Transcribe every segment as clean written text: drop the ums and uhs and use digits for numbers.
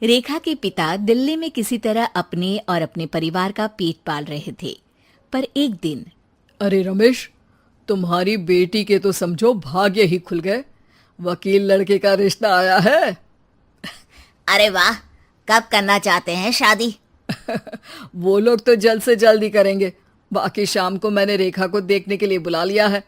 रेखा के पिता दिल्ली में किसी तरह अपने और अपने परिवार का पेट पाल रहे थे। पर एक दिन, अरे रमेश, तुम्हारी बेटी के तो समझो भाग्य ही खुल गए। वकील लड़के का रिश्ता आया है। अरे वाह, कब करना चाहते हैं शादी? वो लोग तो जल्द से जल्द ही करेंगे। बाकी शाम को मैंने रेखा को देखने के लिए बुला लिया है।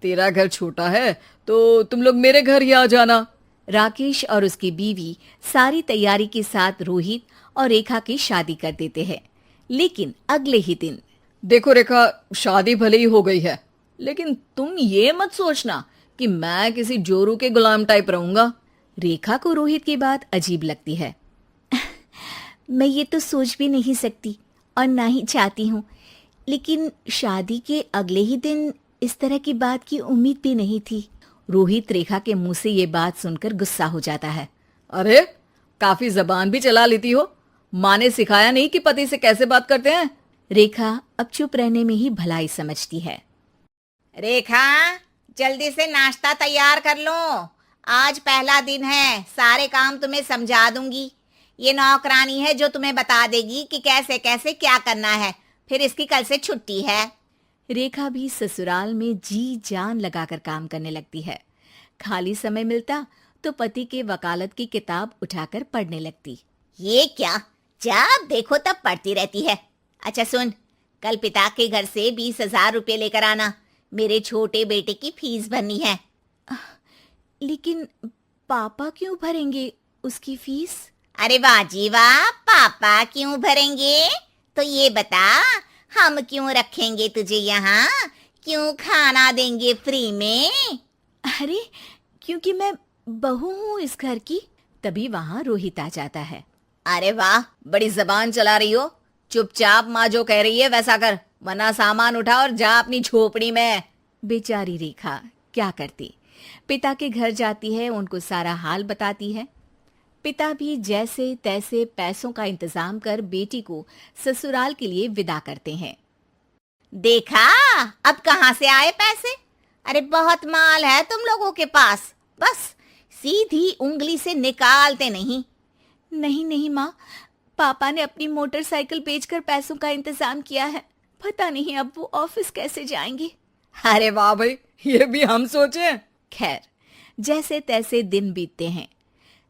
तेरा घर छोटा है तो तुम लोग मेरे घर ही आ जाना। राकेश और उसकी बीवी सारी तैयारी के साथ रोहित और रेखा की शादी कर देते हैं। लेकिन अगले ही दिन, देखो रेखा, शादी भले ही हो गई है, लेकिन तुम ये मत सोचना कि मैं किसी जोरू के गुलाम टाइप रहूंगा। रेखा को रोहित की बात अजीब लगती है। मैं ये तो सोच भी नहीं सकती और ना ही चाहती हूँ, लेकिन शादी के अगले ही दिन इस तरह की बात की उम्मीद भी नहीं थी। रोहित रेखा के मुंह से ये बात सुनकर गुस्सा हो जाता है। अरे, काफी जबान भी चला लेती हो। माँ ने सिखाया नहीं कि पति से कैसे बात करते हैं? रेखा अब चुप रहने में ही भलाई समझती है। रेखा, जल्दी से नाश्ता तैयार कर लो। आज पहला दिन है, सारे काम तुम्हें समझा दूंगी। ये नौकरानी है जो तुम्हें बता देगी कि कैसे कैसे क्या करना है। फिर इसकी कल से छुट्टी है। रेखा भी ससुराल में जी जान लगाकर काम करने लगती है। खाली समय मिलता तो पति के वकालत की किताब उठाकर पढ़ने लगती। ये क्या, जब देखो तब पढ़ती रहती है। अच्छा सुन, कल पिता के घर से 20,000 रुपये लेकर आना। मेरे छोटे बेटे की फीस भरनी है। लेकिन पापा क्यों भरेंगे उसकी फीस? अरे वाह जी वाह, पापा क्यों भरेंगे? तो ये बता, हम क्यों रखेंगे तुझे यहाँ? क्यों खाना देंगे फ्री में? अरे, क्योंकि मैं बहू हूँ इस घर की। तभी वहाँ रोहित आ जाता है। अरे वाह, बड़ी जबान चला रही हो। चुपचाप माँ जो कह रही है वैसा कर, वरना सामान उठा और जा अपनी झोपड़ी में। बेचारी रेखा क्या करती, पिता के घर जाती है, उनको सारा हाल बताती है। पिता भी जैसे तैसे पैसों का इंतजाम कर बेटी को ससुराल के लिए विदा करते हैं। देखा, अब कहाँ से आए पैसे? अरे बहुत माल है तुम लोगों के पास, बस सीधी उंगली से निकालते नहीं। नहीं नहीं माँ, पापा ने अपनी मोटरसाइकिल बेचकर पैसों का इंतजाम किया है। पता नहीं अब वो ऑफिस कैसे जाएंगे। अरे वाह भाई, ये भी हम सोचे। खैर, जैसे तैसे दिन बीतते हैं।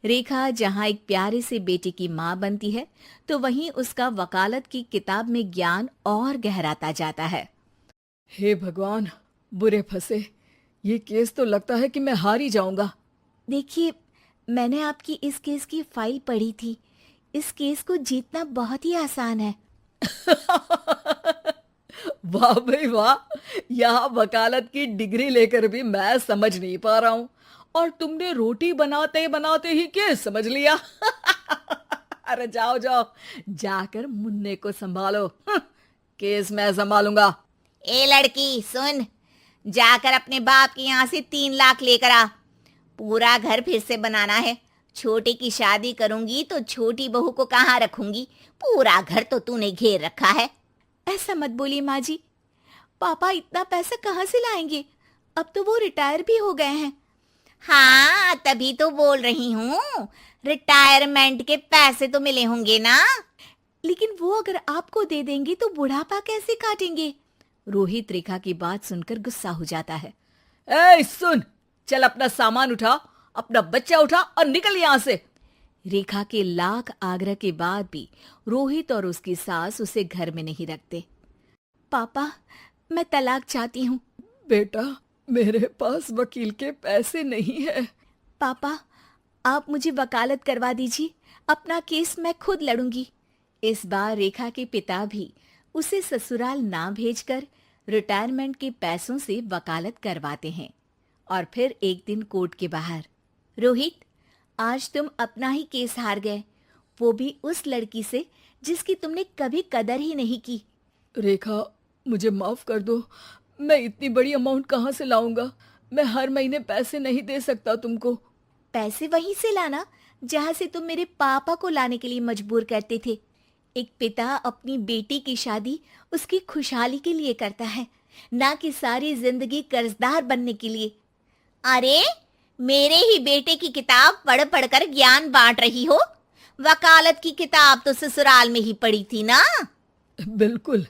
रेखा जहाँ एक प्यारे से बेटे की माँ बनती है, तो वहीं उसका वकालत की किताब में ज्ञान और गहराता जाता है। हे भगवान, बुरे फंसे। ये केस तो लगता है कि मैं हार ही जाऊंगा। देखिए, मैंने आपकी इस केस की फाइल पढ़ी थी। इस केस को जीतना बहुत ही आसान है। वाह भाई वाह, यहाँ वकालत की डिग्री लेकर भी मैं समझ नहीं पा रहा हूँ, और तुमने रोटी बनाते बनाते ही केस समझ लिया। अरे जाओ जाओ, जाकर मुन्ने को संभालो। केस मैं संभालूंगा। ए लड़की सुन, जाकर अपने बाप के यहाँ से 3 लाख लेकर आ। पूरा घर फिर से बनाना है। छोटे की शादी करूंगी तो छोटी बहू को कहाँ रखूंगी? पूरा घर तो तूने घेर रखा है। ऐसा मत बोलिए माँ जी, पापा इतना पैसा कहाँ से लाएंगे? अब तो वो रिटायर भी हो गए हैं। हाँ, तभी तो बोल रही हूँ, रिटायरमेंट के पैसे तो मिले होंगे ना। लेकिन वो अगर आपको दे देंगे तो बुढ़ापा कैसे काटेंगे? रोहित रेखा की बात सुनकर गुस्सा हो जाता है। ए सुन, चल अपना सामान उठा, अपना बच्चा उठा और निकल यहाँ से। रेखा के लाख आग्रह के बाद भी रोहित और उसकी सास उसे घर में नहीं रखते। पापा, मैं तलाक चाहती हूँ। बेटा, मेरे पास वकील के पैसे नहीं है। पापा, आप मुझे वकालत करवा दीजिए, अपना केस मैं खुद लड़ूंगी। इस बार रेखा के पिता भी उसे ससुराल ना भेजकर रिटायरमेंट के पैसों से वकालत करवाते हैं। और फिर एक दिन कोर्ट के बाहर, रोहित, आज तुम अपना ही केस हार गए, वो भी उस लड़की से जिसकी तुमने कभी कदर ही नहीं की। रेखा, मुझे माफ कर दो। मैं इतनी बड़ी अमाउंट कहाँ से लाऊंगा? मैं हर महीने पैसे नहीं दे सकता तुमको। पैसे वहीं से लाना जहाँ से तुम मेरे पापा को लाने के लिए मजबूर करते थे। एक पिता अपनी बेटी की शादी उसकी खुशहाली के लिए करता है, ना कि सारी जिंदगी कर्जदार बनने के लिए। अरे, मेरे ही बेटे की किताब पढ़ पढ़ कर ज्ञान बांट रही हो। वकालत की किताब तो ससुराल में ही पड़ी थी ना। बिल्कुल,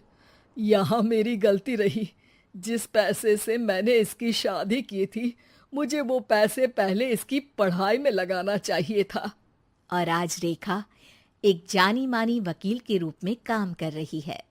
यहाँ मेरी गलती रही। जिस पैसे से मैंने इसकी शादी की थी, मुझे वो पैसे पहले इसकी पढ़ाई में लगाना चाहिए था। और आज रेखा एक जानी मानी वकील के रूप में काम कर रही है।